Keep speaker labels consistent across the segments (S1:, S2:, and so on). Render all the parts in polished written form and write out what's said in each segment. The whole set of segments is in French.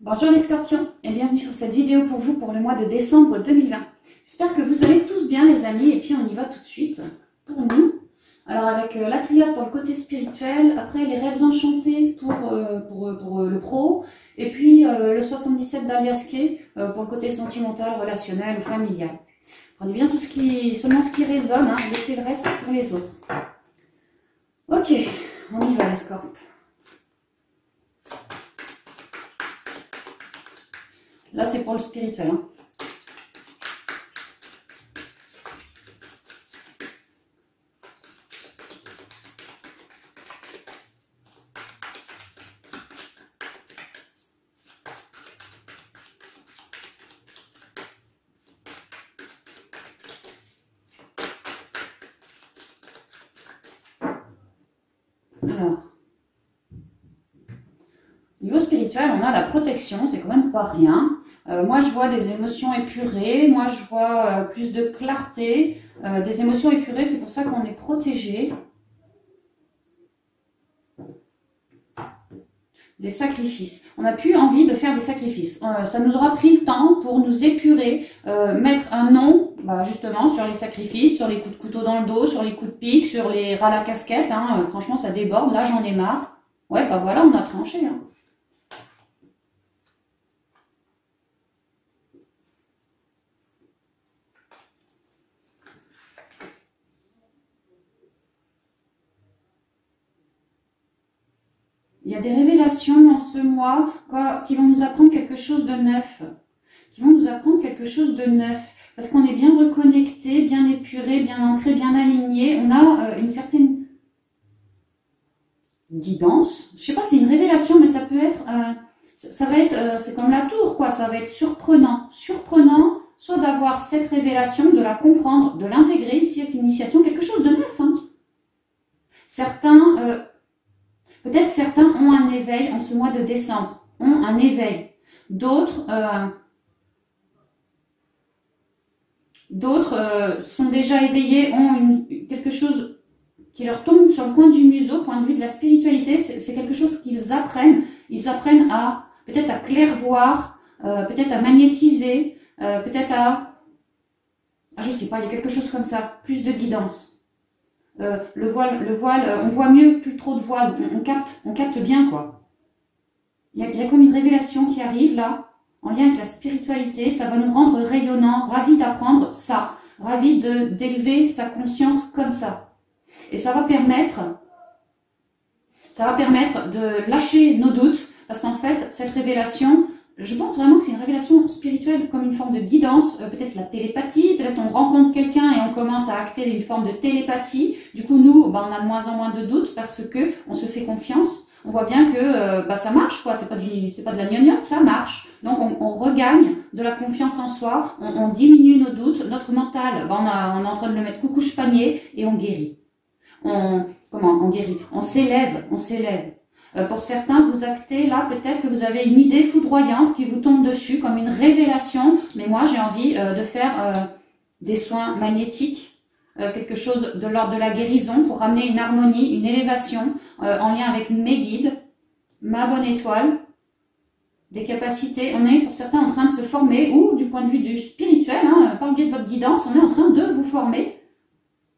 S1: Bonjour les scorpions et bienvenue sur cette vidéo pour vous pour le mois de décembre 2020. J'espère que vous allez tous bien les amis et puis on y va tout de suite pour nous. Alors avec la triade pour le côté spirituel, après les rêves enchantés pour le pro et puis le 77 d'Alias Kay pour le côté sentimental, relationnel ou familial. Prenez bien tout seulement ce qui résonne, hein, laissez le reste pour les autres. Ok, on y va les scorpions. Là, c'est pour le spirituel. Hein. Alors, niveau spirituel, on a la protection, c'est quand même pas rien. Moi, je vois des émotions épurées, moi, je vois plus de clarté. Des émotions épurées, c'est pour ça qu'on est protégé. Des sacrifices. On n'a plus envie de faire des sacrifices. Ça nous aura pris le temps pour nous épurer, mettre un nom, justement, sur les sacrifices, sur les coups de couteau dans le dos, sur les coups de pique, sur les ras à la casquette. Hein. Franchement, ça déborde. Là, j'en ai marre. Ouais, voilà, on a tranché. Hein. Il y a des révélations en ce mois qui vont nous apprendre quelque chose de neuf. Parce qu'on est bien reconnecté, bien épuré, bien ancré, bien aligné. On a une certaine guidance. Je ne sais pas si c'est une révélation, mais ça peut être... ça va être... c'est comme la tour, quoi. Ça va être surprenant. Surprenant, soit d'avoir cette révélation, de la comprendre, de l'intégrer ici avec l'initiation, quelque chose de neuf. Hein. Peut-être certains ont un éveil en ce mois de décembre, ont un éveil. D'autres sont déjà éveillés, ont quelque chose qui leur tombe sur le coin du museau, point de vue de la spiritualité. C'est quelque chose qu'ils apprennent. Ils apprennent à peut-être à clairvoir, peut-être à magnétiser, peut-être à... je sais pas, il y a quelque chose comme ça, plus de guidance. Le voile, on voit mieux, plus trop de voile, on capte bien quoi. Il y a comme une révélation qui arrive là, en lien avec la spiritualité, ça va nous rendre rayonnants, ravis d'apprendre ça, ravis d'élever sa conscience comme ça. Et ça va permettre de lâcher nos doutes, parce qu'en fait, cette révélation, je pense vraiment que c'est une révélation spirituelle comme une forme de guidance, peut-être la télépathie, peut-être on rencontre quelqu'un et on commence à acter une forme de télépathie. Du coup, nous, on a de moins en moins de doutes parce que on se fait confiance. On voit bien que ça marche, quoi. C'est pas de la gnognotte, ça marche. Donc, on regagne de la confiance en soi, on diminue nos doutes, notre mental, on est en train de le mettre coucouche panier et on guérit. On guérit, on s'élève. Pour certains, vous actez là, peut-être que vous avez une idée foudroyante qui vous tombe dessus comme une révélation. Mais moi, j'ai envie de faire des soins magnétiques, quelque chose de l'ordre de la guérison pour ramener une harmonie, une élévation en lien avec mes guides, ma bonne étoile, des capacités. On est pour certains en train de se former ou du point de vue du spirituel, hein, par le biais de votre guidance, on est en train de vous former.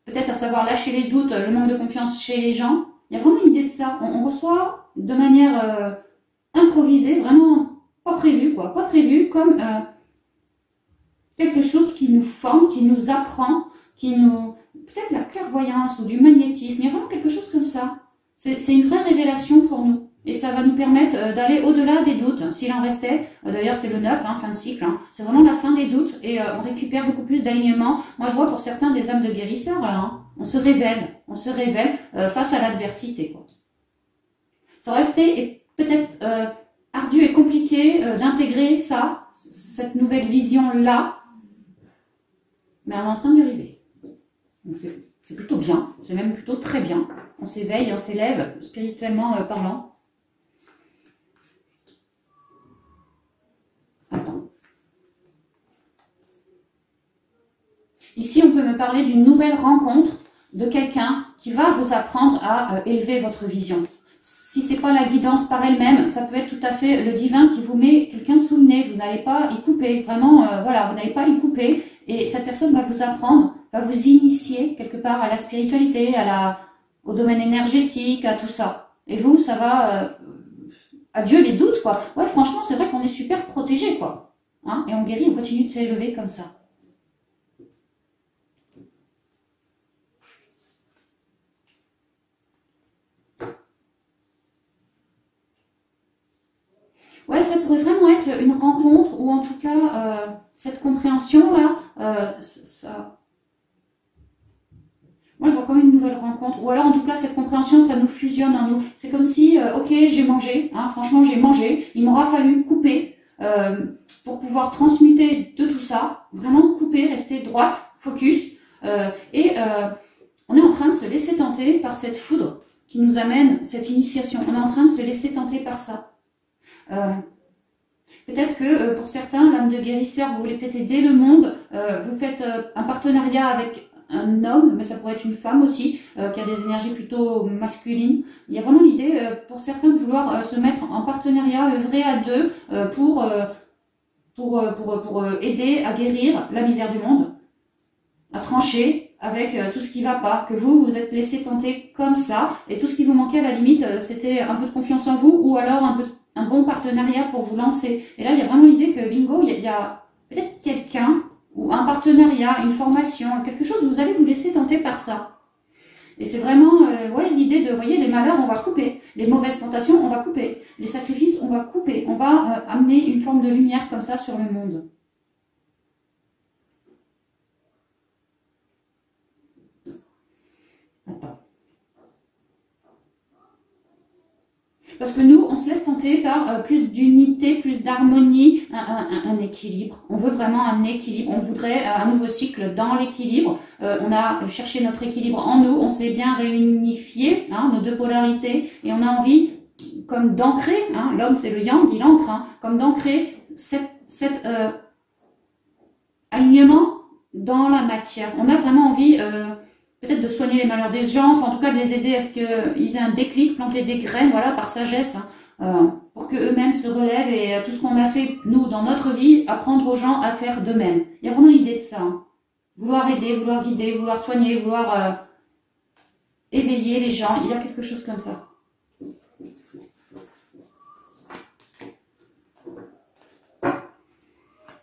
S1: Peut-être à savoir lâcher les doutes, le manque de confiance chez les gens. Il y a vraiment une idée de ça. On reçoit de manière improvisée, vraiment pas prévu, quoi. Pas prévu, comme quelque chose qui nous forme, qui nous apprend, peut-être la clairvoyance ou du magnétisme. Il y a vraiment quelque chose comme ça. C'est une vraie révélation pour nous. Et ça va nous permettre d'aller au-delà des doutes, s'il en restait. D'ailleurs, c'est le 9, hein, fin de cycle. Hein. C'est vraiment la fin des doutes et on récupère beaucoup plus d'alignement. Moi, je vois pour certains des âmes de guérisseurs, là. Hein. On se révèle face à l'adversité. Ça aurait été peut-être ardu et compliqué d'intégrer cette nouvelle vision-là. Mais on est en train d'y arriver. C'est plutôt bien, c'est même plutôt très bien. On s'éveille, on s'élève, spirituellement parlant. Ici, on peut me parler d'une nouvelle rencontre de quelqu'un qui va vous apprendre à élever votre vision. Si ce n'est pas la guidance par elle-même. Ça peut être tout à fait le divin qui vous met quelqu'un sous le nez. Vous n'allez pas y couper. Vraiment, voilà, vous n'allez pas y couper. Et cette personne va vous apprendre, va vous initier quelque part à la spiritualité, au domaine énergétique, à tout ça. Et vous, ça va... adieu les doutes, quoi. Ouais, franchement, c'est vrai qu'on est super protégé, quoi. Hein, et on guérit, on continue de s'élever comme ça. Ouais, ça pourrait vraiment être une rencontre, ou en tout cas, cette compréhension-là, ça... Moi, je vois comme une nouvelle rencontre. Ou alors, en tout cas, cette compréhension, ça nous fusionne en nous. C'est comme si, ok, j'ai mangé, hein, franchement, j'ai mangé. Il m'aura fallu couper pour pouvoir transmuter de tout ça. Vraiment couper, rester droite, focus. On est en train de se laisser tenter par cette foudre qui nous amène cette initiation. On est en train de se laisser tenter par ça. Peut-être que pour certains, l'âme de guérisseur, vous voulez peut-être aider le monde. Vous faites un partenariat avec un homme, mais ça pourrait être une femme aussi, qui a des énergies plutôt masculines. Il y a vraiment l'idée pour certains de vouloir se mettre en partenariat, œuvrer à deux pour aider à guérir la misère du monde, à trancher avec tout ce qui ne va pas, que vous êtes laissé tenter comme ça, et tout ce qui vous manquait à la limite, c'était un peu de confiance en vous, ou alors un bon partenariat pour vous lancer. Et là, il y a vraiment l'idée que, bingo, il y a peut-être quelqu'un, ou un partenariat, une formation, quelque chose, vous allez vous laisser tenter par ça. Et c'est vraiment ouais, l'idée de, vous voyez, les malheurs, on va couper. Les mauvaises tentations, on va couper. Les sacrifices, on va couper. On va amener une forme de lumière comme ça sur le monde. Attends. Parce que nous, on se laisse tenter par plus d'unité, plus d'harmonie, un équilibre. On veut vraiment un équilibre. On voudrait un nouveau cycle dans l'équilibre. On a cherché notre équilibre en nous. On s'est bien réunifié, hein, nos deux polarités. Et on a envie, comme d'ancrer, hein, l'homme c'est le yang, il ancre, hein, comme d'ancrer cet alignement dans la matière. On a vraiment envie... peut-être de soigner les malheurs des gens, enfin en tout cas de les aider à ce qu'ils aient un déclic, planter des graines, voilà, par sagesse, hein, pour qu'eux-mêmes se relèvent et tout ce qu'on a fait, nous, dans notre vie, apprendre aux gens à faire d'eux-mêmes. Il y a vraiment l'idée de ça. Hein. Vouloir aider, vouloir guider, vouloir soigner, vouloir éveiller les gens, il y a quelque chose comme ça.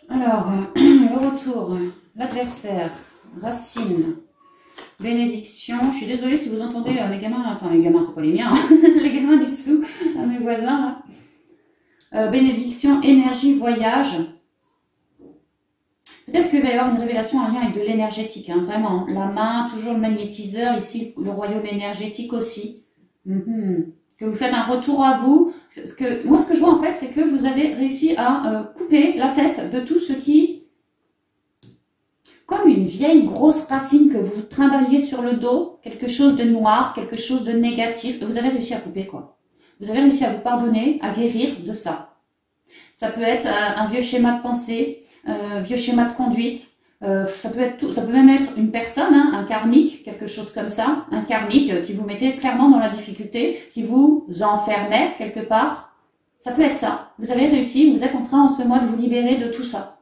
S1: Alors, le retour, l'adversaire, Racine. Bénédiction, je suis désolée si vous entendez mes gamins, enfin les gamins c'est pas les miens, hein, les gamins du dessous, mes voisins là. Bénédiction, énergie, voyage. Peut-être qu'il va y avoir une révélation en lien avec de l'énergétique, hein, vraiment. La main, toujours le magnétiseur, ici le royaume énergétique aussi. Que vous faites un retour à vous. Moi ce que je vois en fait c'est que vous avez réussi à couper la tête de tout ce qui... Comme une vieille grosse racine que vous trimballiez sur le dos, quelque chose de noir, quelque chose de négatif, vous avez réussi à couper quoi. Vous avez réussi à vous pardonner, à guérir de ça. Ça peut être un vieux schéma de pensée, vieux schéma de conduite, ça peut même être une personne, hein, un karmique, quelque chose comme ça, un karmique qui vous mettait clairement dans la difficulté, qui vous enfermait quelque part. Ça peut être ça. Vous avez réussi, vous êtes en train en ce mois de vous libérer de tout ça.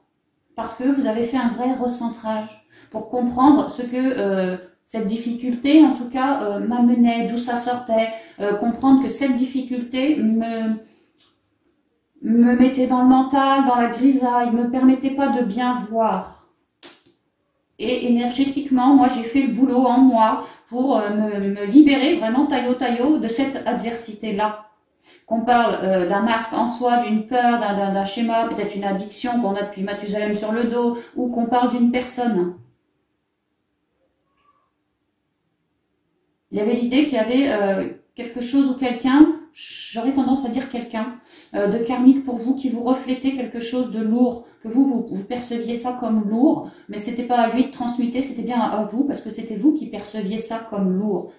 S1: Parce que vous avez fait un vrai recentrage pour comprendre ce que cette difficulté, en tout cas, m'amenait, d'où ça sortait, comprendre que cette difficulté me mettait dans le mental, dans la grisaille, me permettait pas de bien voir. Et énergétiquement, moi, j'ai fait le boulot en moi pour me libérer vraiment taillot de cette adversité-là. Qu'on parle d'un masque en soi, d'une peur, d'un schéma, peut-être une addiction qu'on a depuis Mathusalem sur le dos, ou qu'on parle d'une personne. Il y avait l'idée qu'il y avait quelque chose ou quelqu'un, j'aurais tendance à dire quelqu'un, de karmique pour vous, qui vous reflétait quelque chose de lourd, que vous perceviez ça comme lourd, mais c'était pas à lui de transmuter, c'était bien à vous, parce que c'était vous qui perceviez ça comme lourd.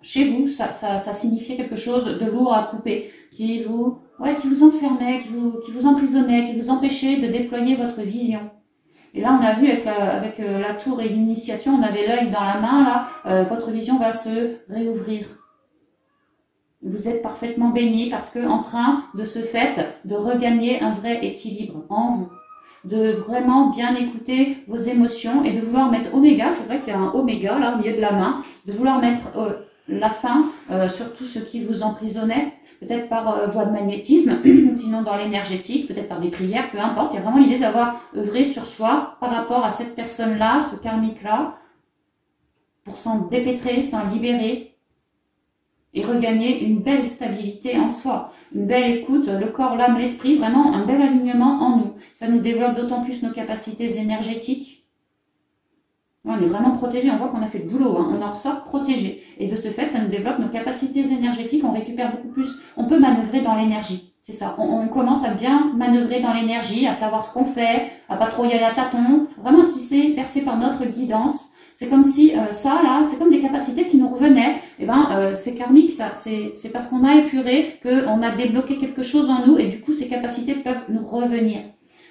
S1: Chez vous, ça signifiait quelque chose de lourd à couper, qui vous enfermait, qui vous emprisonnait, qui vous empêchait de déployer votre vision. Et là, on a vu avec la tour et l'initiation, on avait l'œil dans la main, là, votre vision va se réouvrir. Vous êtes parfaitement béni parce que en train de ce fait de regagner un vrai équilibre en vous. De vraiment bien écouter vos émotions et de vouloir mettre oméga, c'est vrai qu'il y a un oméga là au milieu de la main, de vouloir mettre la fin sur tout ce qui vous emprisonnait, peut-être par voie de magnétisme, sinon dans l'énergétique, peut-être par des prières, peu importe. Il y a vraiment l'idée d'avoir œuvré sur soi par rapport à cette personne-là, ce karmique-là, pour s'en dépêtrer, s'en libérer et regagner une belle stabilité en soi, une belle écoute, le corps, l'âme, l'esprit, vraiment un bel alignement en nous. Ça nous développe d'autant plus nos capacités énergétiques. On est vraiment protégé, on voit qu'on a fait le boulot, hein. On en ressort protégé. Et de ce fait, ça nous développe nos capacités énergétiques, on récupère beaucoup plus, on peut manœuvrer dans l'énergie. C'est ça, on commence à bien manœuvrer dans l'énergie, à savoir ce qu'on fait, à pas trop y aller à tâtons, vraiment se laisser bercer par notre guidance. C'est comme si ça, là, c'est comme des capacités qui nous revenaient. Et ben, c'est karmique, ça. C'est parce qu'on a épuré, qu'on a débloqué quelque chose en nous, et du coup, ces capacités peuvent nous revenir.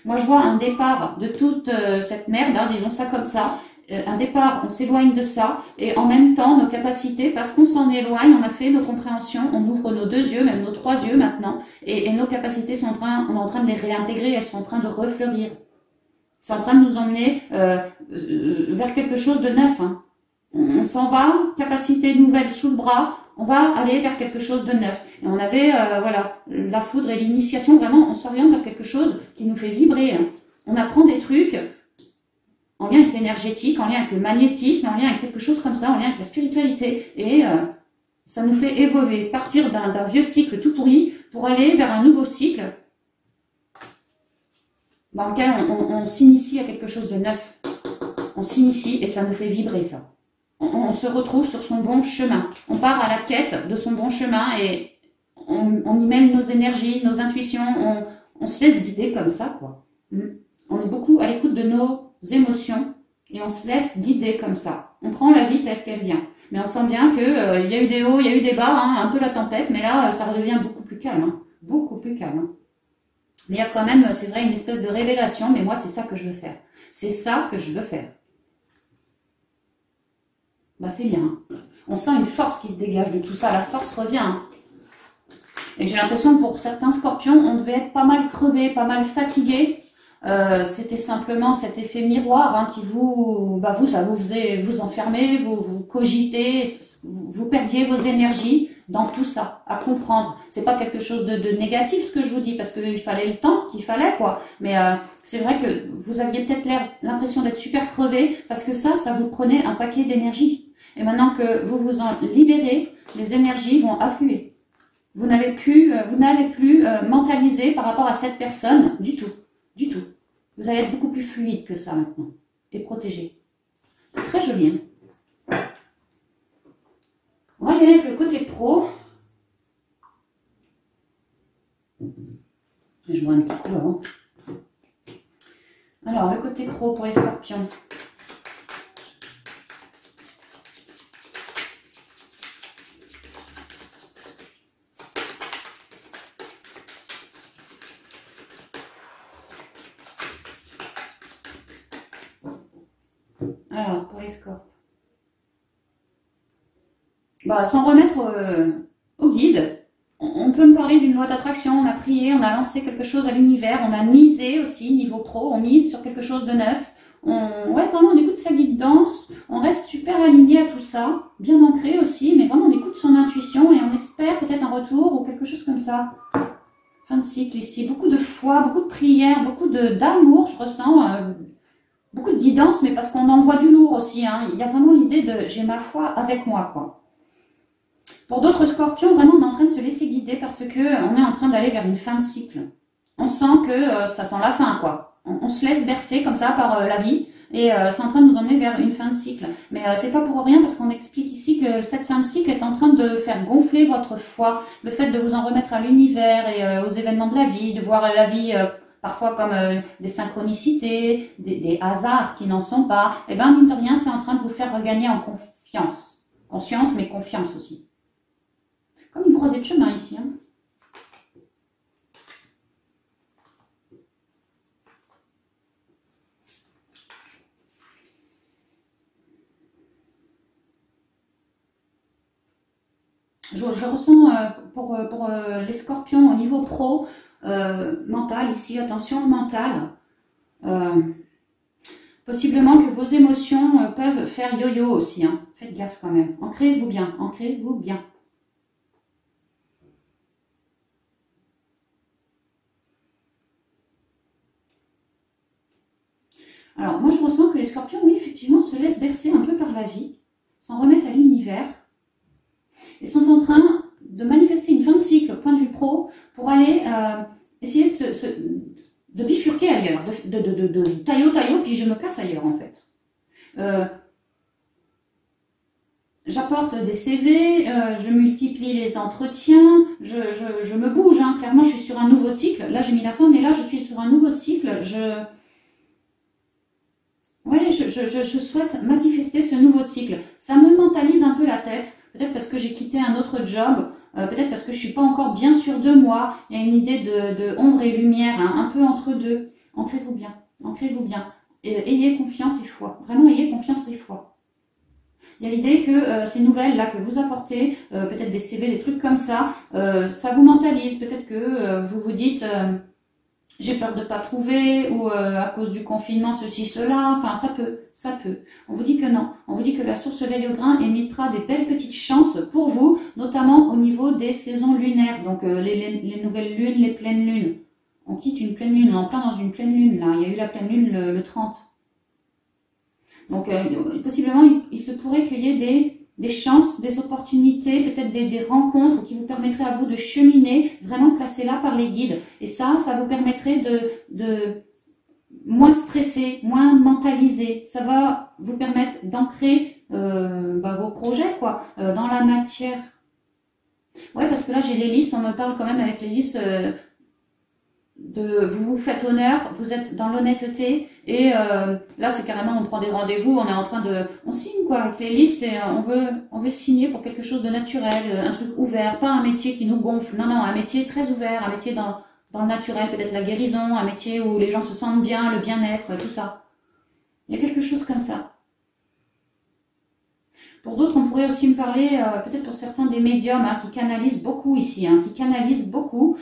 S1: Moi, je vois un départ de toute cette merde, hein, disons ça comme ça. Un départ, on s'éloigne de ça, et en même temps, nos capacités, parce qu'on s'en éloigne, on a fait nos compréhensions, on ouvre nos 2 yeux, même nos 3 yeux maintenant, et nos capacités sont on est en train de les réintégrer, elles sont en train de refleurir. C'est en train de nous emmener vers quelque chose de neuf. Hein. On s'en va, capacité nouvelle sous le bras, on va aller vers quelque chose de neuf. Et on avait, voilà, la foudre et l'initiation, vraiment, on s'oriente vers quelque chose qui nous fait vibrer. Hein. On apprend des trucs en lien avec l'énergétique, en lien avec le magnétisme, en lien avec quelque chose comme ça, en lien avec la spiritualité. Et ça nous fait évoluer, partir d'un vieux cycle tout pourri pour aller vers un nouveau cycle dans lequel on s'initie à quelque chose de neuf. On s'initie et ça nous fait vibrer ça. On se retrouve sur son bon chemin. On part à la quête de son bon chemin et on y mêle nos énergies, nos intuitions, on se laisse guider comme ça, quoi. On est beaucoup à l'écoute de nos émotions et on se laisse guider comme ça. On prend la vie telle qu'elle vient. Mais on sent bien qu'il y a eu des hauts, il y a eu des bas, hein, un peu la tempête, mais là, ça redevient beaucoup plus calme. Hein, beaucoup plus calme. Hein. Mais il y a quand même, c'est vrai, une espèce de révélation, mais moi, c'est ça que je veux faire. C'est ça que je veux faire. Bah, c'est bien. On sent une force qui se dégage de tout ça. La force revient. Hein. Et j'ai l'impression que pour certains scorpions, on devait être pas mal crevé, pas mal fatigué. C'était simplement cet effet miroir hein, qui vous, ça vous faisait vous enfermer, vous cogiter, vous perdiez vos énergies dans tout ça, à comprendre. C'est pas quelque chose de négatif ce que je vous dis, parce qu'il fallait le temps qu'il fallait, quoi. Mais c'est vrai que vous aviez peut-être l'impression d'être super crevé, parce que ça vous prenait un paquet d'énergie. Et maintenant que vous vous en libérez, les énergies vont affluer. Vous n'allez plus mentaliser par rapport à cette personne du tout. Du tout. Vous allez être beaucoup plus fluide que ça maintenant. Et protégé. C'est très joli. Hein. On va y aller avec le côté pro. Je bois un petit coup avant. Alors, le côté pro pour les scorpions. Alors, pour les scorpions. Sans remettre au guide, on peut me parler d'une loi d'attraction, on a prié, on a lancé quelque chose à l'univers, on a misé aussi, niveau pro, on mise sur quelque chose de neuf. Vraiment, on écoute sa guidance, on reste super aligné à tout ça, bien ancré aussi, mais vraiment on écoute son intuition et on espère peut-être un retour ou quelque chose comme ça. Fin de cycle ici, beaucoup de foi, beaucoup de prières, beaucoup d'amour, je ressens, beaucoup de guidance, mais parce qu'on envoie du lourd aussi. Hein. Il y a vraiment l'idée de j'ai ma foi avec moi, quoi. Pour d'autres scorpions, vraiment, on est en train de se laisser guider parce que on est en train d'aller vers une fin de cycle. On sent que ça sent la fin, quoi. On se laisse bercer comme ça par la vie et c'est en train de nous emmener vers une fin de cycle. Mais c'est pas pour rien parce qu'on explique ici que cette fin de cycle est en train de faire gonfler votre foi, le fait de vous en remettre à l'univers et aux événements de la vie, de voir la vie parfois comme des synchronicités, des hasards qui n'en sont pas. Et bien, mine de rien, c'est en train de vous faire regagner en confiance. Conscience, mais confiance aussi. Comme une croisée de chemin ici. Hein. Je ressens pour les scorpions au niveau pro, mental ici, attention, mental. Possiblement que vos émotions peuvent faire yo-yo aussi, hein. Faites gaffe quand même. Ancrez-vous bien, ancrez-vous bien. Alors, moi, je ressens que les scorpions, oui, effectivement, se laissent bercer un peu par la vie, s'en remettent à l'univers, et sont en train de manifester une fin de cycle au point de vue pro pour aller essayer de bifurquer ailleurs, de taillot, puis je me casse ailleurs, en fait. J'apporte des CV, je multiplie les entretiens, je me bouge, hein. Clairement, je suis sur un nouveau cycle. Là, j'ai mis la fin, mais là, je suis sur un nouveau cycle. Ouais, je souhaite manifester ce nouveau cycle. Ça me mentalise un peu la tête, peut-être parce que j'ai quitté un autre job, peut-être parce que je suis pas encore bien sûre de moi. Il y a une idée de ombre et lumière, hein, un peu entre deux. Ancrez-vous bien, ancrez-vous bien. Et, ayez confiance et foi. Vraiment, ayez confiance et foi. Il y a l'idée que ces nouvelles-là que vous apportez, peut-être des CV, des trucs comme ça vous mentalise. Peut-être que vous vous dites... j'ai peur de ne pas trouver, ou à cause du confinement, ceci, cela, enfin ça peut, ça peut. On vous dit que non, on vous dit que la source veille au grain émettra des belles petites chances pour vous, notamment au niveau des saisons lunaires, donc les nouvelles lunes, les pleines lunes. On quitte une pleine lune, on est en plein dans une pleine lune là, il y a eu la pleine lune le 30. Donc possiblement il se pourrait qu'il y ait des chances, des opportunités, peut-être des rencontres qui vous permettraient à vous de cheminer, vraiment placés là par les guides. Et ça vous permettrait de moins stresser, moins mentaliser. Ça va vous permettre d'ancrer vos projets quoi, dans la matière. Ouais, parce que là j'ai les listes, on me parle quand même avec les listes vous vous faites honneur, vous êtes dans l'honnêteté et là c'est carrément on prend des rendez-vous, on est en train on signe quoi avec les listes et on veut signer pour quelque chose de naturel, un truc ouvert, pas un métier qui nous gonfle, non, un métier très ouvert, un métier dans le naturel, peut-être la guérison, un métier où les gens se sentent bien, le bien-être, tout ça. Il y a quelque chose comme ça. Pour d'autres, on pourrait aussi me parler, peut-être pour certains, des médiums hein, qui canalisent beaucoup ici, hein, qui canalisent beaucoup.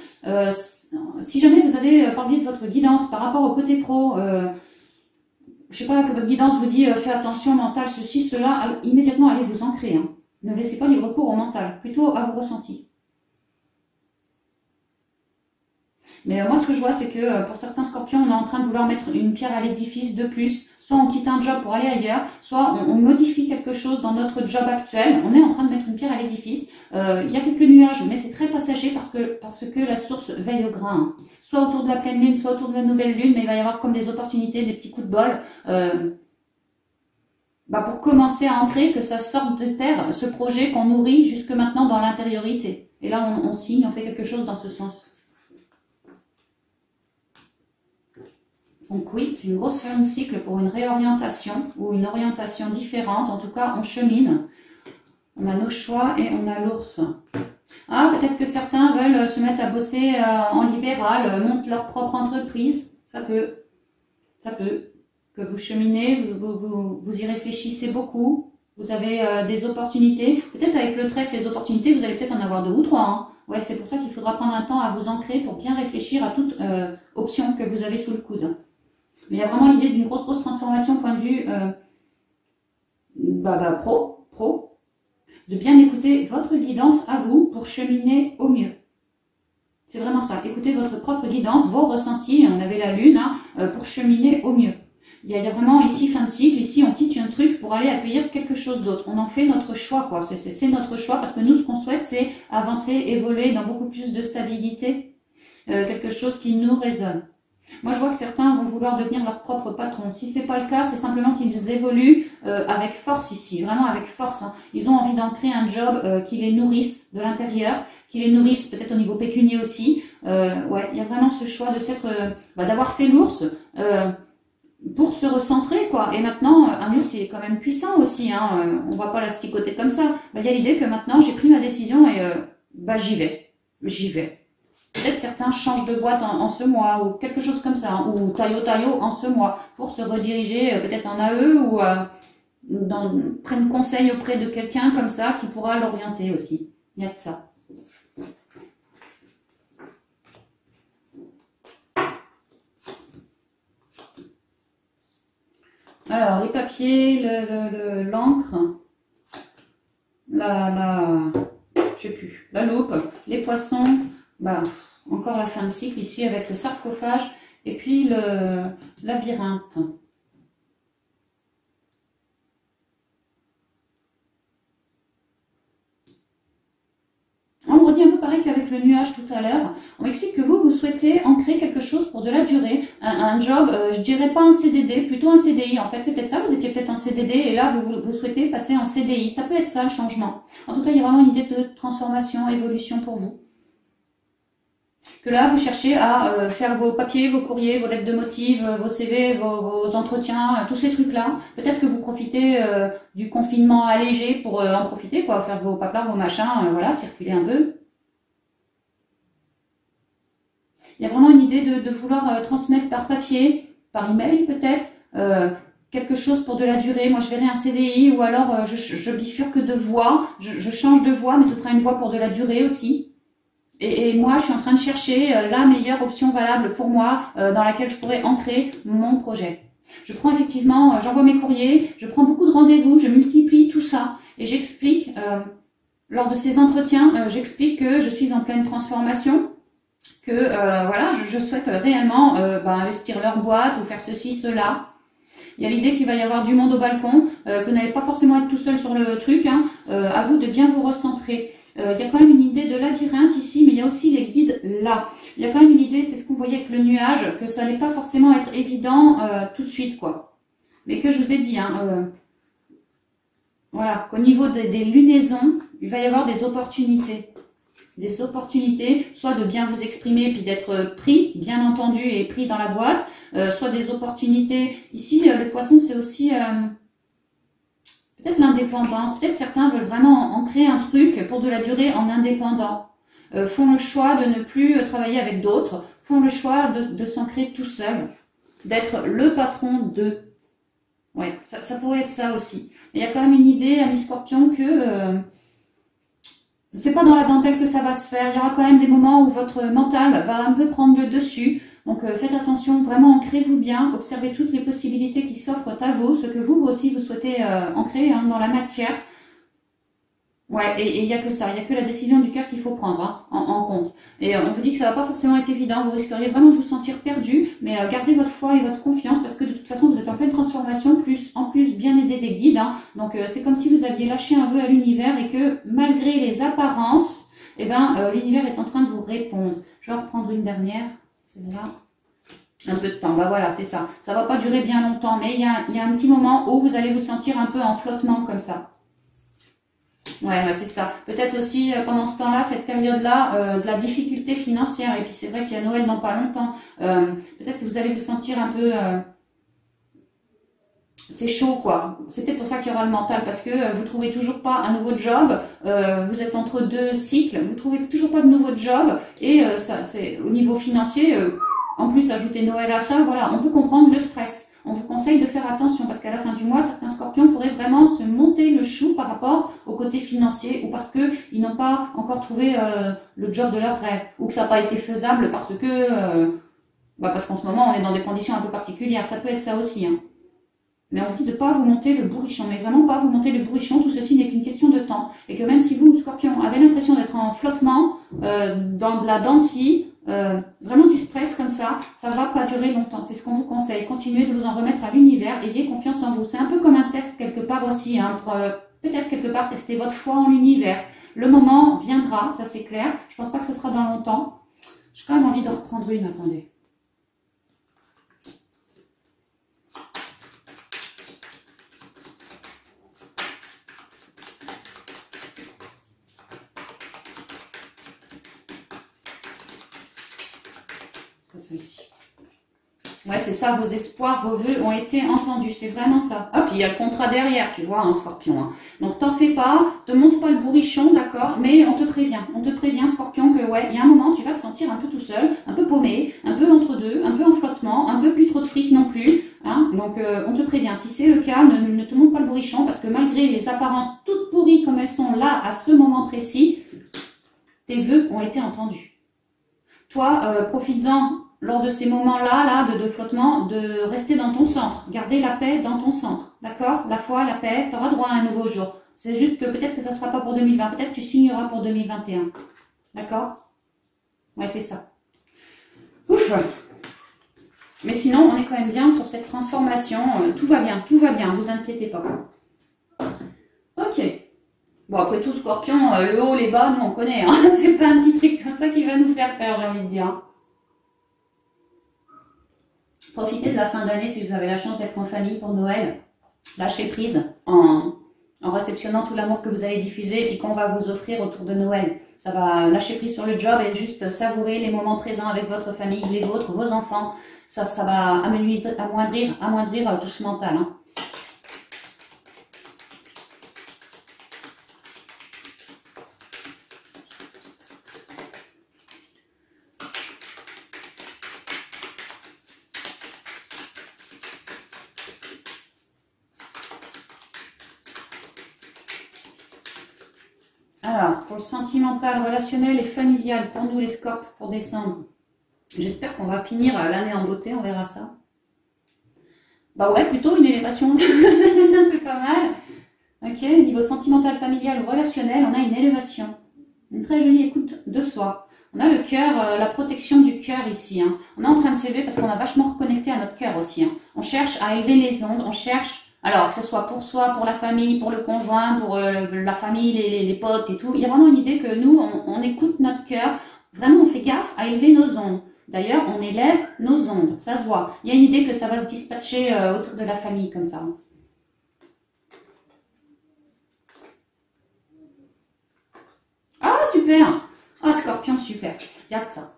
S1: Si jamais vous avez parlé de votre guidance par rapport au côté pro, je sais pas, que votre guidance vous dit fais attention, mental, ceci, cela, immédiatement allez vous ancrer. Hein. Ne laissez pas libre cours au mental, plutôt à vos ressentis. Mais moi, ce que je vois, c'est que pour certains scorpions, on est en train de vouloir mettre une pierre à l'édifice de plus. Soit on quitte un job pour aller ailleurs, soit on modifie quelque chose dans notre job actuel. On est en train de mettre une pierre à l'édifice. Il y a quelques nuages, mais c'est très passager parce que la source veille au grain. Soit autour de la pleine lune, soit autour de la nouvelle lune, mais il va y avoir comme des opportunités, des petits coups de bol. Pour commencer à ancrer, que ça sorte de terre, ce projet qu'on nourrit jusque maintenant dans l'intériorité. Et là, on signe, on fait quelque chose dans ce sens. Donc oui, c'est une grosse fin de cycle pour une réorientation ou une orientation différente. En tout cas, on chemine. On a nos choix et on a l'ours. Ah, peut-être que certains veulent se mettre à bosser en libéral, montent leur propre entreprise. Ça peut. Ça peut. Que vous cheminez, vous y réfléchissez beaucoup. Vous avez des opportunités. Peut-être avec le trèfle, les opportunités, vous allez peut-être en avoir 2 ou 3. Hein. Ouais, c'est pour ça qu'il faudra prendre un temps à vous ancrer pour bien réfléchir à toute option que vous avez sous le coude. Mais il y a vraiment l'idée d'une grosse transformation point de vue pro, de bien écouter votre guidance à vous pour cheminer au mieux. C'est vraiment ça, écoutez votre propre guidance, vos ressentis, on avait la lune, hein, pour cheminer au mieux. Il y a vraiment ici fin de cycle, ici on quitte un truc pour aller accueillir quelque chose d'autre. On en fait notre choix, quoi. C'est notre choix parce que nous, ce qu'on souhaite, c'est avancer, évoluer dans beaucoup plus de stabilité, quelque chose qui nous résonne. Moi, je vois que certains vont vouloir devenir leur propre patron. Si c'est pas le cas, c'est simplement qu'ils évoluent avec force ici, vraiment avec force. Hein. Ils ont envie d'en créer un job qui les nourrisse de l'intérieur, qui les nourrisse peut-être au niveau pécunier aussi. Ouais, il y a vraiment ce choix de s'être, d'avoir fait l'ours pour se recentrer, quoi. Et maintenant, un ours, il est quand même puissant aussi. Hein. On va pas l'asticoter comme ça. Il y a l'idée que maintenant, j'ai pris ma décision et j'y vais. Peut-être certains changent de boîte en ce mois ou quelque chose comme ça, hein, ou taillot en ce mois pour se rediriger peut-être en AE ou prennent conseil auprès de quelqu'un comme ça qui pourra l'orienter aussi. Il y a de ça. Alors, les papiers, l'encre, je sais plus, la loupe, les poissons, bah, encore la fin de cycle ici avec le sarcophage et puis le labyrinthe. On me redit un peu pareil qu'avec le nuage tout à l'heure. On m'explique que vous souhaitez ancrer quelque chose pour de la durée, un job, je dirais pas un CDD, plutôt un CDI. En fait, c'est peut-être ça, vous étiez peut-être un CDD et là, vous souhaitez passer en CDI. Ça peut être ça, le changement. En tout cas, il y a vraiment une idée de transformation, évolution pour vous. Que là, vous cherchez à faire vos papiers, vos courriers, vos lettres de motifs, vos CV, vos entretiens, tous ces trucs-là. Peut-être que vous profitez du confinement allégé pour en profiter, quoi, faire vos paplards, vos machins, voilà, circuler un peu. Il y a vraiment une idée de vouloir transmettre par papier, par email peut-être, quelque chose pour de la durée. Moi, je verrai un CDI ou alors je bifurque de voie, je change de voie, mais ce sera une voie pour de la durée aussi. Et moi, je suis en train de chercher la meilleure option valable pour moi dans laquelle je pourrais ancrer mon projet. Je prends effectivement, j'envoie mes courriers, je prends beaucoup de rendez-vous, je multiplie tout ça et j'explique, lors de ces entretiens, j'explique que je suis en pleine transformation, que voilà, je souhaite réellement investir leur boîte ou faire ceci, cela. Il y a l'idée qu'il va y avoir du monde au balcon, que vous n'allez pas forcément être tout seul sur le truc, hein, à vous de bien vous recentrer. Il y a quand même une idée de labyrinthe ici, mais il y a aussi les guides là. Il y a quand même une idée, c'est ce qu'on voyait avec le nuage, que ça n'allait pas forcément être évident tout de suite, quoi. Mais que je vous ai dit, hein, voilà, qu'au niveau des lunaisons, il va y avoir des opportunités. Des opportunités, soit de bien vous exprimer, puis d'être pris, bien entendu, et pris dans la boîte, soit des opportunités. Ici, le poisson, c'est aussi... peut-être l'indépendance, peut-être certains veulent vraiment ancrer un truc pour de la durée en indépendant. Font le choix de ne plus travailler avec d'autres, font le choix de s'ancrer tout seul, d'être le patron d'eux. Ouais, ça pourrait être ça aussi. Mais il y a quand même une idée, ami Scorpion, que c'est pas dans la dentelle que ça va se faire. Il y aura quand même des moments où votre mental va un peu prendre le dessus. Donc faites attention, vraiment ancrez-vous bien, observez toutes les possibilités qui s'offrent à vous, ce que vous aussi vous souhaitez ancrer hein, dans la matière. Ouais, et il n'y a que ça, il n'y a que la décision du cœur qu'il faut prendre hein, en compte. Et on vous dit que ça va pas forcément être évident, vous risqueriez vraiment de vous sentir perdu, mais gardez votre foi et votre confiance parce que de toute façon vous êtes en pleine transformation, en plus bien aidé des guides. Hein. Donc c'est comme si vous aviez lâché un vœu à l'univers et que malgré les apparences, eh l'univers est en train de vous répondre. Je vais en reprendre une dernière. C'est là. Un peu de temps, bah voilà, c'est ça. Ça va pas durer bien longtemps, mais il y a un petit moment où vous allez vous sentir un peu en flottement comme ça. Ouais, c'est ça. Peut-être aussi pendant ce temps-là, cette période-là, de la difficulté financière. Et puis c'est vrai qu'il y a Noël dans pas longtemps. Peut-être que vous allez vous sentir un peu... c'est chaud quoi. C'est peut-être pour ça qu'il y aura le mental parce que vous trouvez toujours pas un nouveau job, vous êtes entre deux cycles, vous trouvez toujours pas de nouveau job et ça c'est au niveau financier. En plus, ajouter Noël à ça, voilà, on peut comprendre le stress. On vous conseille de faire attention parce qu'à la fin du mois, certains scorpions pourraient vraiment se monter le chou par rapport au côté financier ou parce qu'ils n'ont pas encore trouvé le job de leur rêve ou que ça n'a pas été faisable parce que, parce qu'en ce moment, on est dans des conditions un peu particulières. Ça peut être ça aussi. Hein. Mais on vous dit de ne pas vous monter le bourrichon, mais vraiment pas vous monter le bourrichon, tout ceci n'est qu'une question de temps. Et que même si vous, Scorpion, avez l'impression d'être en flottement, dans de la dent de scie, vraiment du stress comme ça ne va pas durer longtemps. C'est ce qu'on vous conseille. Continuez de vous en remettre à l'univers, ayez confiance en vous. C'est un peu comme un test quelque part aussi, hein, pour peut-être quelque part tester votre foi en l'univers. Le moment viendra, ça c'est clair. Je pense pas que ce sera dans longtemps. J'ai quand même envie de reprendre une, attendez. Ouais, c'est ça, vos espoirs, vos vœux ont été entendus, c'est vraiment ça. Ah, puis il y a le contrat derrière, tu vois, un Scorpion. Hein. Donc t'en fais pas, te montre pas le bourrichon, d'accord, mais on te prévient, Scorpion, que ouais, il y a un moment, tu vas te sentir un peu tout seul, un peu paumé, un peu entre deux, un peu en flottement, un peu plus trop de fric non plus. Hein. Donc on te prévient, si c'est le cas, ne te montre pas le bourrichon, parce que malgré les apparences toutes pourries comme elles sont là, à ce moment précis, tes vœux ont été entendus. Toi, profites-en lors de ces moments-là de flottement, de rester dans ton centre. Garder la paix dans ton centre. D'accord? La foi, la paix, tu auras droit à un nouveau jour. C'est juste que peut-être que ça ne sera pas pour 2020. Peut-être que tu signeras pour 2021. D'accord? Ouais, c'est ça. Ouf! Mais sinon, on est quand même bien sur cette transformation. Tout va bien, vous inquiétez pas. Ok. Bon, après tout, Scorpion, le haut, les bas, nous on connaît. Hein. C'est pas un petit truc comme ça qui va nous faire peur, j'ai envie de dire. Profitez de la fin d'année si vous avez la chance d'être en famille pour Noël. Lâchez prise en réceptionnant tout l'amour que vous allez diffuser et puis qu'on va vous offrir autour de Noël. Ça va lâcher prise sur le job et juste savourer les moments présents avec votre famille, les vôtres, vos enfants. Ça va amoindrir tout ce mental. Hein. Alors, pour le sentimental, relationnel et familial, pour nous les Scorps, pour décembre. J'espère qu'on va finir l'année en beauté, on verra ça. Bah ouais, plutôt une élévation. C'est pas mal. Ok, niveau sentimental, familial ou relationnel, on a une élévation. Une très jolie écoute de soi. On a le cœur, la protection du cœur ici. Hein. On est en train de s'élever parce qu'on a vachement reconnecté à notre cœur aussi. Hein. On cherche à élever les ondes, on cherche, alors que ce soit pour soi, pour la famille, pour le conjoint, pour la famille, les potes et tout. Il y a vraiment une idée que nous, on écoute notre cœur. Vraiment, on fait gaffe à élever nos ondes. D'ailleurs, on élève nos ondes, ça se voit. Il y a une idée que ça va se dispatcher autour de la famille comme ça. Ah, super! Ah, Scorpion, super. Regarde ça.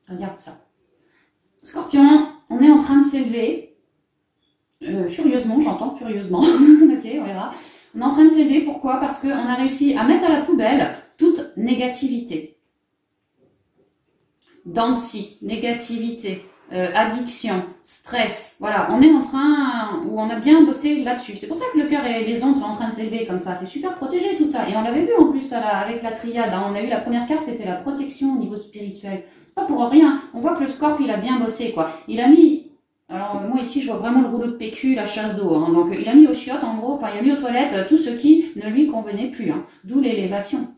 S1: Regarde ça. Scorpion, on est en train de s'élever. Furieusement, j'entends furieusement. Ok, on verra. On est en train de s'élever, pourquoi? Parce qu'on a réussi à mettre à la poubelle toute négativité. Dents de scie, négativité, addiction, stress. Voilà, on est en train, où on a bien bossé là-dessus. C'est pour ça que le cœur et les ondes sont en train de s'élever comme ça. C'est super protégé tout ça. Et on l'avait vu en plus avec la triade. Hein. On a eu la première carte, c'était la protection au niveau spirituel. C'est pas pour rien. On voit que le Scorp, il a bien bossé, quoi. Il a mis, alors moi ici, je vois vraiment le rouleau de PQ, la chasse d'eau. Hein. Donc il a mis aux chiottes, en gros, enfin il a mis aux toilettes tout ce qui ne lui convenait plus. Hein. D'où l'élévation.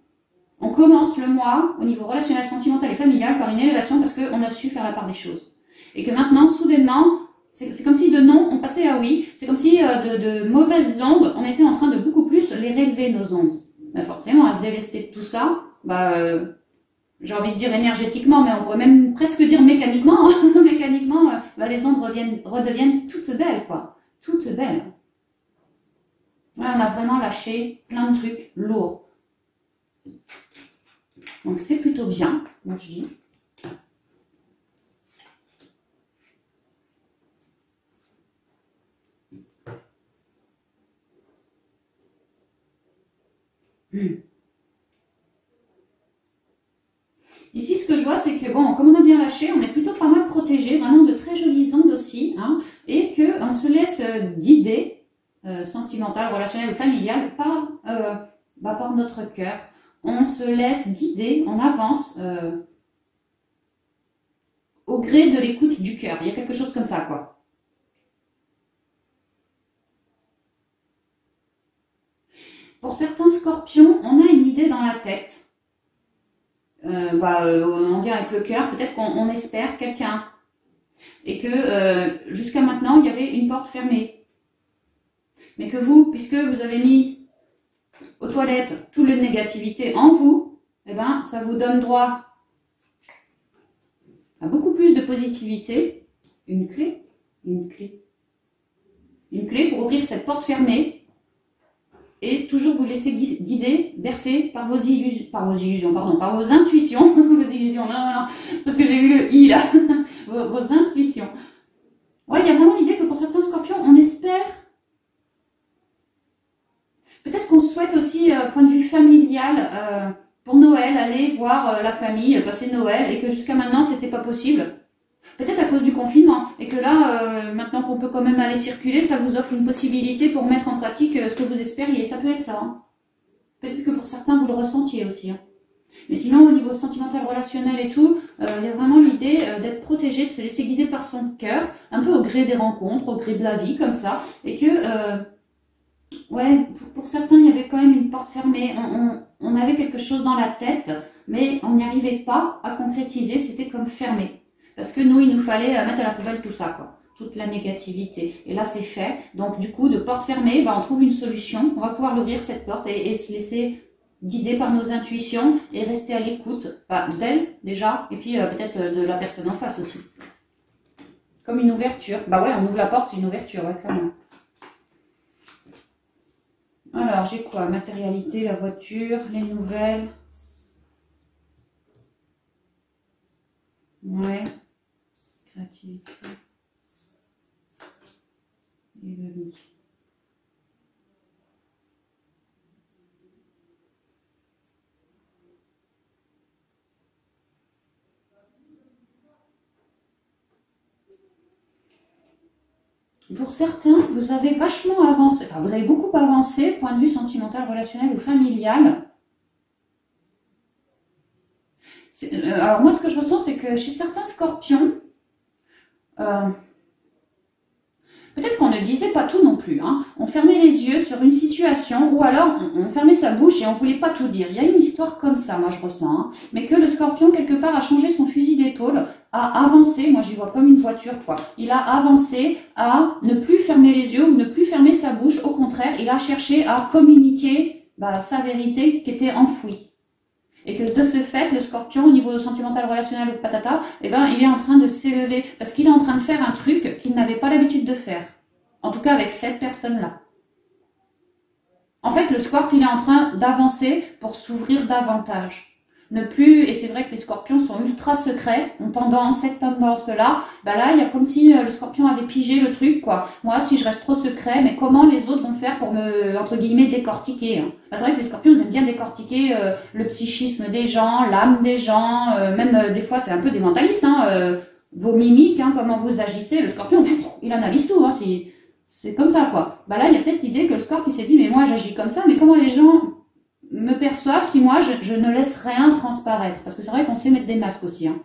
S1: On commence le mois, au niveau relationnel, sentimental et familial, par une élévation parce qu'on a su faire la part des choses. Et que maintenant, soudainement, c'est comme si de non, on passait à oui. C'est comme si de mauvaises ondes, on était en train de beaucoup plus les relever, nos ondes. Ben forcément, à se délester de tout ça, j'ai envie de dire énergétiquement, mais on pourrait même presque dire mécaniquement. Hein. Mécaniquement, les ondes redeviennent toutes belles, quoi. Toutes belles. Ouais, on a vraiment lâché plein de trucs lourds. Donc c'est plutôt bien, moi je dis. Ici, ce que je vois, c'est que, bon, comme on a bien lâché, on est plutôt pas mal protégé, vraiment de très jolies ondes aussi, hein, et qu'on se laisse guider, sentimental, relationnel ou familial, par notre cœur. On se laisse guider, on avance au gré de l'écoute du cœur. Il y a quelque chose comme ça, quoi. Pour certains scorpions, on a une idée dans la tête. En lien avec le cœur, peut-être qu'on espère quelqu'un. Et que jusqu'à maintenant, il y avait une porte fermée. Mais que vous, puisque vous avez mis aux toilettes toutes les négativités en vous, eh ben, ça vous donne droit à beaucoup plus de positivité. Une clé pour ouvrir cette porte fermée et toujours vous laisser guider, bercer par vos illusions, par vos intuitions. Vos illusions, non, c'est parce que j'ai vu le i là. vos intuitions. Ouais, il y a vraiment l'idée que pour certains scorpions, on espère. Peut-être qu'on souhaite aussi, point de vue familial, pour Noël, aller voir la famille, passer Noël, et que jusqu'à maintenant, c'était pas possible. Peut-être à cause du confinement, et que là, maintenant qu'on peut quand même aller circuler, ça vous offre une possibilité pour mettre en pratique ce que vous espériez. Ça peut être ça. Hein. Peut-être que pour certains, vous le ressentiez aussi. Hein. Mais sinon, au niveau sentimental, relationnel et tout, il y a vraiment l'idée d'être protégé, de se laisser guider par son cœur, un peu au gré des rencontres, au gré de la vie, comme ça. Et que, ouais, pour certains, il y avait quand même une porte fermée. On avait quelque chose dans la tête, mais on n'y arrivait pas à concrétiser, c'était comme fermé. Parce que nous, il nous fallait mettre à la poubelle tout ça, quoi. Toute la négativité. Et là, c'est fait. Donc, du coup, de porte fermée, on trouve une solution. On va pouvoir l'ouvrir, cette porte, et se laisser guider par nos intuitions et rester à l'écoute d'elle, déjà, et puis peut-être de la personne en face aussi. Comme une ouverture. Bah ouais, on ouvre la porte, c'est une ouverture, ouais, quand même. Alors, j'ai quoi? Matérialité, la voiture, les nouvelles. Ouais. Créativité. Et le lit. Pour certains, vous avez vachement avancé, enfin vous avez beaucoup avancé, point de vue sentimental, relationnel ou familial. Alors moi, ce que je ressens, c'est que chez certains scorpions, peut-être qu'on ne disait pas tout non plus, hein. On fermait les yeux sur une situation ou alors on fermait sa bouche et on ne voulait pas tout dire. Il y a une histoire comme ça, moi je ressens, hein. Mais que le scorpion, quelque part, a changé son fusil d'épaule, a avancé, moi j'y vois comme une voiture, quoi. Il a avancé à ne plus fermer les yeux ou ne plus fermer sa bouche. Au contraire, il a cherché à communiquer sa vérité qui était enfouie. Et que de ce fait, le scorpion, au niveau sentimental, relationnel ou patata, il est en train de s'élever. Parce qu'il est en train de faire un truc qu'il n'avait pas l'habitude de faire. En tout cas, avec cette personne-là. En fait, le scorpion, il est en train d'avancer pour s'ouvrir davantage. Ne plus, et c'est vrai que les scorpions sont ultra secrets, ont tendance, cette tendance-là, là, il y a comme si le scorpion avait pigé le truc, quoi. Moi, si je reste trop secret, mais comment les autres vont faire pour me, entre guillemets, décortiquer, hein. C'est vrai que les scorpions, ils aiment bien décortiquer le psychisme des gens, l'âme des gens, même des fois, c'est un peu des mentalistes, hein, vos mimiques, hein, comment vous agissez, le scorpion, il analyse tout, hein, c'est comme ça, quoi. Là, il y a peut-être l'idée que le scorpion s'est dit, mais moi, j'agis comme ça, mais comment les gens me perçoivent si moi je ne laisse rien transparaître, parce que c'est vrai qu'on sait mettre des masques aussi, hein.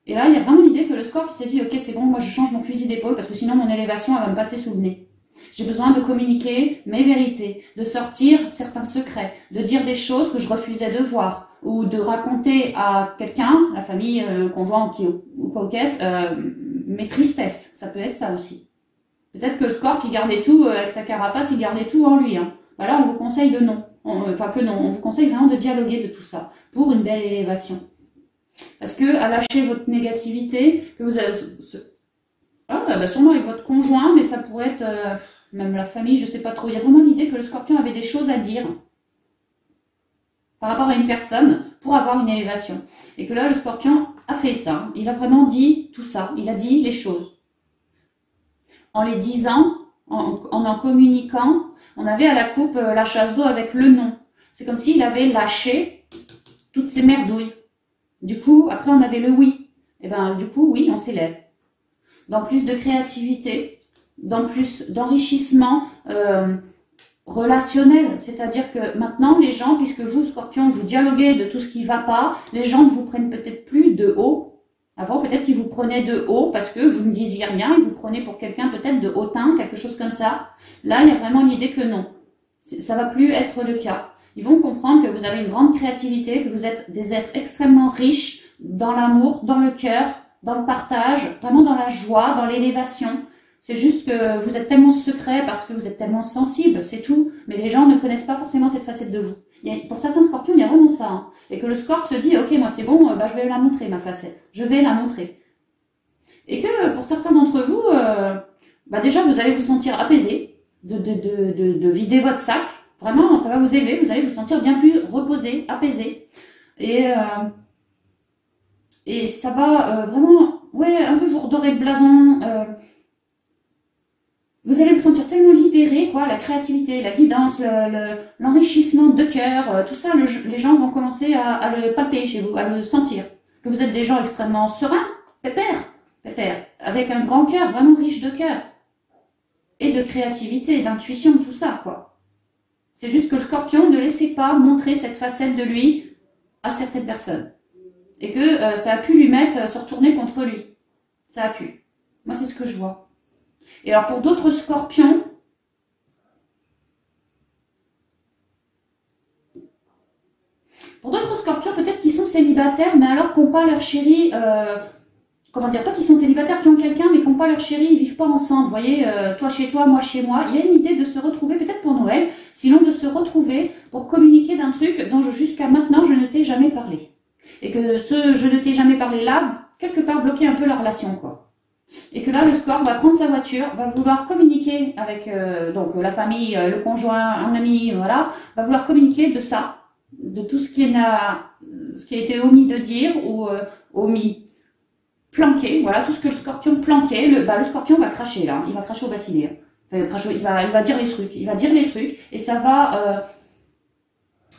S1: Et là il y a vraiment l'idée que le scorpion s'est dit ok, c'est bon, moi je change mon fusil d'épaule parce que sinon mon élévation elle va me passer sous le nez. J'ai besoin de communiquer mes vérités, de sortir certains secrets, de dire des choses que je refusais de voir, ou de raconter à quelqu'un, la famille, conjoint ou quoi qu'est-ce, mes tristesses. Ça peut être ça aussi. Peut-être que le scorpion il gardait tout avec sa carapace, il gardait tout en lui, hein. Là on vous conseille de non. Enfin que non, on vous conseille vraiment de dialoguer de tout ça pour une belle élévation. Parce que à lâcher votre négativité, que vous avez, sûrement avec votre conjoint, mais ça pourrait être même la famille, je sais pas trop. Il y a vraiment l'idée que le scorpion avait des choses à dire par rapport à une personne pour avoir une élévation. Et que là, le scorpion a fait ça. Il a vraiment dit tout ça. Il a dit les choses. En les disant, en communiquant, on avait à la coupe la chasse d'eau avec le non. C'est comme s'il avait lâché toutes ces merdouilles. Du coup, après on avait le oui. Et du coup, oui, on s'élève. Dans plus de créativité, dans plus d'enrichissement relationnel. C'est-à-dire que maintenant, les gens, puisque vous, Scorpion, vous dialoguez de tout ce qui ne va pas, les gens ne vous prennent peut-être plus de haut. Avant, peut-être qu'ils vous prenaient de haut parce que vous ne disiez rien, ils vous prenaient pour quelqu'un peut-être de hautain, quelque chose comme ça. Là, il y a vraiment l'idée que non. Ça va plus être le cas. Ils vont comprendre que vous avez une grande créativité, que vous êtes des êtres extrêmement riches dans l'amour, dans le cœur, dans le partage, vraiment dans la joie, dans l'élévation. C'est juste que vous êtes tellement secret parce que vous êtes tellement sensible, c'est tout. Mais les gens ne connaissent pas forcément cette facette de vous. Pour certains scorpions, il y a vraiment ça, hein. Et que le scorpion se dit, ok, moi c'est bon, je vais la montrer, ma facette. Je vais la montrer. Et que pour certains d'entre vous, déjà vous allez vous sentir apaisé, de vider votre sac. Vraiment, ça va vous élever, vous allez vous sentir bien plus reposé, apaisé. Et ça va vraiment, un peu vous redorer le blason. Vous allez vous sentir tellement libéré, quoi, la créativité, la guidance, l'enrichissement de cœur, tout ça, les gens vont commencer à le palper chez vous, à le sentir. Que vous êtes des gens extrêmement sereins, pépères, avec un grand cœur, vraiment riche de cœur. Et de créativité, d'intuition, tout ça, quoi. C'est juste que le scorpion ne laissait pas montrer cette facette de lui à certaines personnes. Et que ça a pu lui mettre, se retourner contre lui. Ça a pu. Moi, c'est ce que je vois. Et alors, pour d'autres scorpions, peut-être qu'ils sont célibataires, mais alors qu'ils n'ont pas leur chéri, comment dire, pas qu'ils sont célibataires, qui ont quelqu'un, mais qui n'ont pas leur chéri, ils ne vivent pas ensemble. Vous voyez, toi chez toi, moi chez moi. Il y a une idée de se retrouver, peut-être pour Noël, sinon de se retrouver pour communiquer d'un truc dont jusqu'à maintenant, je ne t'ai jamais parlé. Et que ce je ne t'ai jamais parlé là, quelque part bloquer un peu la relation, quoi. Et que là, le scorpion va prendre sa voiture, va vouloir communiquer avec donc la famille, le conjoint, un ami, voilà, va vouloir communiquer de ça, de tout ce qui a été omis de dire ou omis, planqué, voilà, tout ce que le scorpion planquait, le scorpion va cracher là, il va cracher au bassinet. Enfin, il va dire les trucs, et ça va...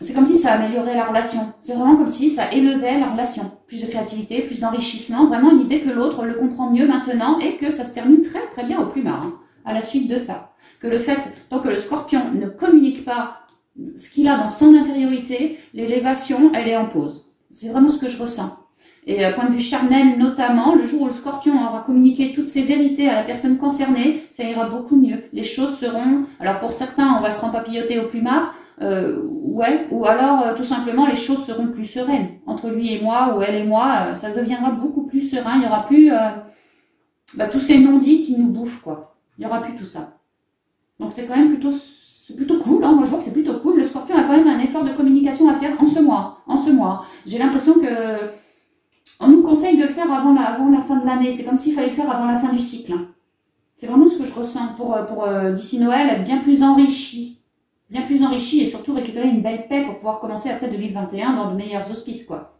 S1: c'est comme si ça améliorait la relation. C'est vraiment comme si ça élevait la relation. Plus de créativité, plus d'enrichissement. Vraiment une idée que l'autre le comprend mieux maintenant et que ça se termine très très bien au plumard. Hein, à la suite de ça. Que le fait, tant que le scorpion ne communique pas ce qu'il a dans son intériorité, l'élévation, elle est en pause. C'est vraiment ce que je ressens. Et point de vue charnel notamment, le jour où le scorpion aura communiqué toutes ses vérités à la personne concernée, ça ira beaucoup mieux. Les choses seront... Alors pour certains, on va se rempapilloter au plumard. Ouais, ou alors tout simplement les choses seront plus sereines entre lui et moi, ou elle et moi, ça deviendra beaucoup plus serein, il n'y aura plus tous ces non-dits qui nous bouffent, quoi. Il n'y aura plus tout ça. Donc c'est quand même plutôt cool, hein. Moi je vois que c'est plutôt cool. Le scorpion a quand même un effort de communication à faire en ce mois. J'ai l'impression que on nous conseille de le faire avant la fin de l'année. C'est comme s'il fallait le faire avant la fin du cycle. Hein. C'est vraiment ce que je ressens pour d'ici Noël, être bien plus enrichi et surtout récupérer une belle paix pour pouvoir commencer après 2021 dans de meilleurs auspices, quoi.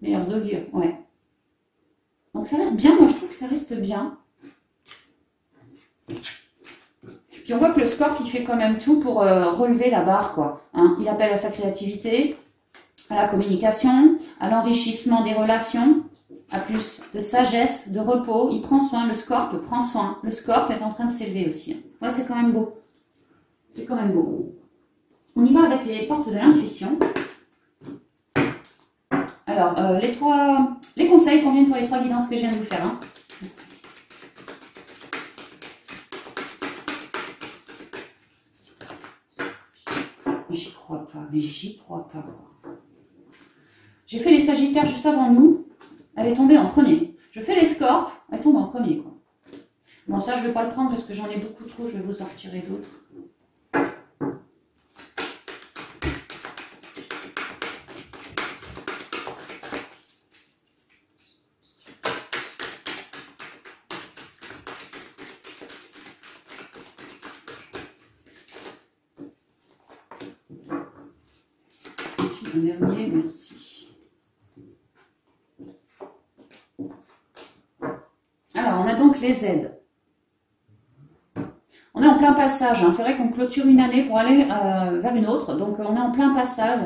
S1: Meilleurs augures, ouais. Donc ça reste bien, moi je trouve que ça reste bien. Puis on voit que le scorp, il fait quand même tout pour relever la barre, quoi. Hein, il appelle à sa créativité, à la communication, à l'enrichissement des relations, à plus de sagesse, de repos. Il prend soin, le scorp prend soin. Le scorp est en train de s'élever aussi. Ouais, c'est quand même beau. C'est quand même beau. On y va avec les portes de l'intuition. Alors, les conseils conviennent pour les 3 guidances que je viens de vous faire. Hein. J'y crois pas. J'ai fait les Sagittaires juste avant nous. Elle est tombée en premier. Je fais les Scorps, elle tombe en premier, quoi. Bon, ça, je ne vais pas le prendre parce que j'en ai beaucoup trop. Je vais vous en retirer d'autres. Un dernier, merci. Alors, on a donc les aides. On est en plein passage. Hein. C'est vrai qu'on clôture une année pour aller vers une autre. Donc, on est en plein passage.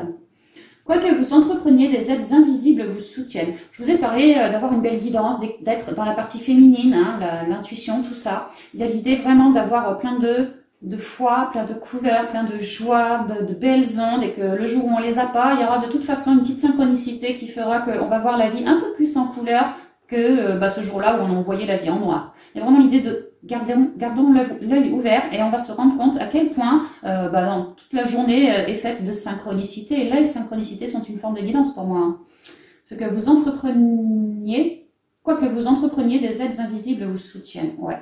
S1: Quoi que vous entrepreniez, des aides invisibles vous soutiennent. Je vous ai parlé d'avoir une belle guidance, d'être dans la partie féminine, hein, l'intuition, tout ça. Il y a l'idée vraiment d'avoir plein de foi, plein de couleurs, plein de joie, de belles ondes, et que le jour où on les a pas, il y aura de toute façon une petite synchronicité qui fera qu'on va voir la vie un peu plus en couleur que ce jour-là où on voyait la vie en noir. Il y a vraiment l'idée de gardons l'œil ouvert et on va se rendre compte à quel point dans toute la journée est faite de synchronicité. Et là, les synchronicités sont une forme de guidance pour moi. Hein. Ce que vous entrepreniez, quoi que vous entrepreniez, des aides invisibles vous soutiennent. Ouais.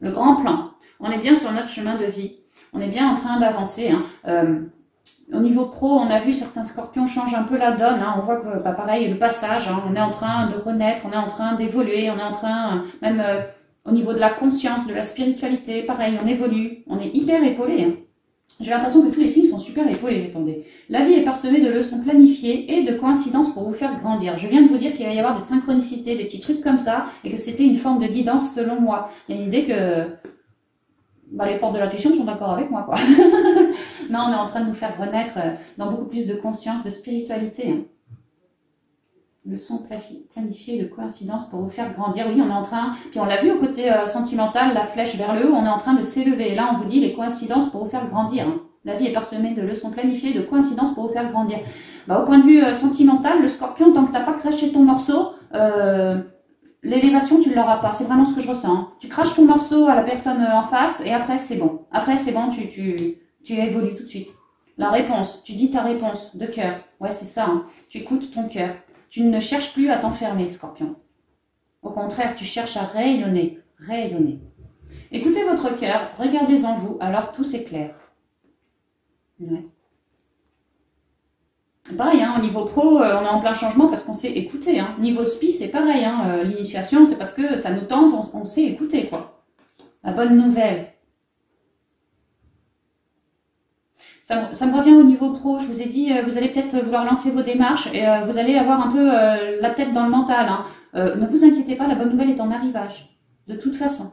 S1: Le grand plan. On est bien sur notre chemin de vie. On est bien en train d'avancer. Hein. Au niveau pro, on a vu certains scorpions changent un peu la donne. Hein. On voit que, pareil, le passage, hein, on est en train de renaître, on est en train d'évoluer, on est en train, même au niveau de la conscience, de la spiritualité, pareil, on évolue. On est hyper épaulé. Hein. J'ai l'impression que tous les signes sont super épaulés, attendez. La vie est parsemée de leçons planifiées et de coïncidences pour vous faire grandir. Je viens de vous dire qu'il va y avoir des synchronicités, des petits trucs comme ça, et que c'était une forme de guidance selon moi. Il y a une idée que les portes de l'intuition sont d'accord avec moi, quoi. Non, on est en train de nous faire renaître dans beaucoup plus de conscience, de spiritualité. Hein. Leçons planifiées de coïncidences pour vous faire grandir. Oui, on est en train, puis on l'a vu au côté sentimental, la flèche vers le haut, on est en train de s'élever. Et là, on vous dit les coïncidences pour vous faire grandir. Hein. La vie est parsemée de leçons planifiées, de coïncidences pour vous faire grandir. Bah, au point de vue sentimental, le scorpion, tant que tu n'as pas craché ton morceau, l'élévation, tu ne l'auras pas. C'est vraiment ce que je ressens. Hein. Tu craches ton morceau à la personne en face et après, c'est bon. Après, c'est bon, tu évolues tout de suite. La réponse, tu dis ta réponse de cœur. Ouais, c'est ça. Hein. Tu écoutes ton cœur. Tu ne cherches plus à t'enfermer, scorpion. Au contraire, tu cherches à rayonner. Rayonner. Écoutez votre cœur, regardez-en vous, alors tout s'éclaire. Ouais. Pareil, hein, au niveau pro, on est en plein changement parce qu'on sait écouter. Hein. Niveau spi, c'est pareil. Hein, l'initiation, c'est parce que ça nous tente, on sait écouter, quoi. La bonne nouvelle. Ça me revient au niveau pro. Je vous ai dit, vous allez peut-être vouloir lancer vos démarches et vous allez avoir un peu la tête dans le mental. Hein. Ne vous inquiétez pas, la bonne nouvelle est en arrivage. De toute façon.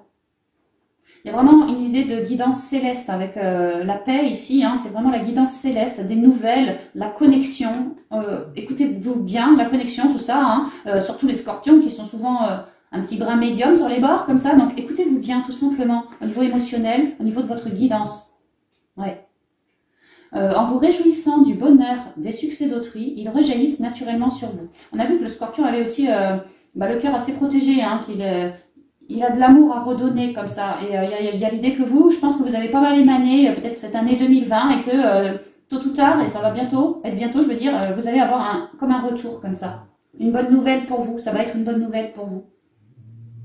S1: Il y a vraiment une idée de guidance céleste avec la paix ici. Hein, c'est vraiment la guidance céleste, des nouvelles, la connexion. Écoutez-vous bien, la connexion, tout ça. Hein, surtout les scorpions qui sont souvent un petit brin médium sur les bords, comme ça. Donc écoutez-vous bien, tout simplement, au niveau émotionnel, au niveau de votre guidance. Ouais. En vous réjouissant du bonheur, des succès d'autrui, ils rejaillissent naturellement sur vous. On a vu que le scorpion avait aussi le cœur assez protégé, hein, il a de l'amour à redonner comme ça. Et il y a l'idée que vous, je pense que vous avez pas mal émané peut-être cette année 2020 et que tôt ou tard, et ça va bientôt, je veux dire, vous allez avoir comme un retour comme ça. Une bonne nouvelle pour vous, ça va être une bonne nouvelle pour vous.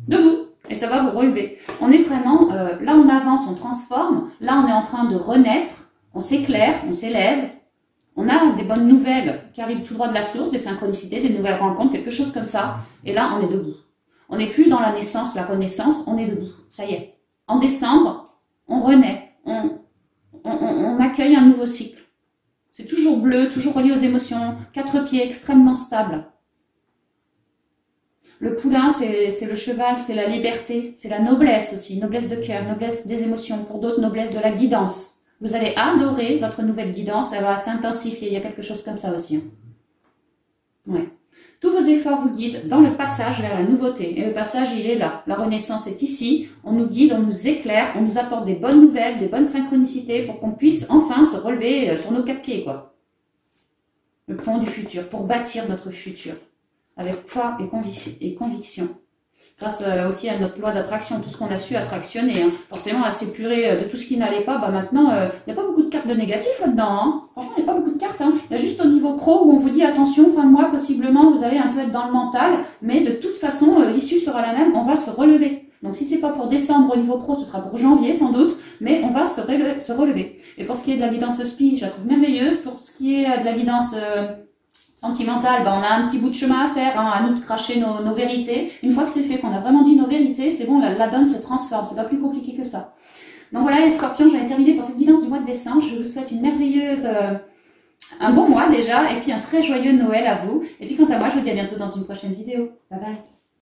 S1: Debout, et ça va vous relever. On est vraiment, là on avance, on transforme, là on est en train de renaître. On s'éclaire, on s'élève, on a des bonnes nouvelles qui arrivent tout droit de la source, des synchronicités, des nouvelles rencontres, quelque chose comme ça. Et là, on est debout. On n'est plus dans la naissance, la renaissance, on est debout. Ça y est. En décembre, on renaît, on accueille un nouveau cycle. C'est toujours bleu, toujours relié aux émotions, 4 pieds, extrêmement stable. Le poulain, c'est le cheval, c'est la liberté, c'est la noblesse aussi, noblesse de cœur, noblesse des émotions, pour d'autres, noblesse de la guidance. Vous allez adorer votre nouvelle guidance, elle va s'intensifier, il y a quelque chose comme ça aussi. Hein. Ouais. Tous vos efforts vous guident dans le passage vers la nouveauté. Et le passage, il est là. La renaissance est ici, on nous guide, on nous éclaire, on nous apporte des bonnes nouvelles, des bonnes synchronicités pour qu'on puisse enfin se relever sur nos 4 pieds, quoi. Le pont du futur, pour bâtir notre futur, avec foi et conviction. Grâce aussi à notre loi d'attraction, tout ce qu'on a su attractionner. Hein. Forcément, à s'épurer de tout ce qui n'allait pas, maintenant, il n'y a pas beaucoup de cartes de négatif là-dedans. Hein. Franchement, il n'y a pas beaucoup de cartes. Hein. Il y a juste au niveau pro où on vous dit, attention, fin de mois, possiblement, vous allez un peu être dans le mental, mais de toute façon, l'issue sera la même, on va se relever. Donc, si c'est pas pour décembre au niveau pro, ce sera pour janvier, sans doute, mais on va se relever. Et pour ce qui est de la guidance spi, je la trouve merveilleuse. Pour ce qui est de la guidance sentimentale, on a un petit bout de chemin à faire, hein, à nous de cracher nos vérités. Une fois que c'est fait, qu'on a vraiment dit nos vérités, c'est bon, la donne se transforme, c'est pas plus compliqué que ça. Donc voilà les scorpions, j'en ai terminé pour cette guidance du mois de décembre. Je vous souhaite une merveilleuse, un bon mois déjà, et puis un très joyeux Noël à vous. Et puis quant à moi, je vous dis à bientôt dans une prochaine vidéo. Bye bye.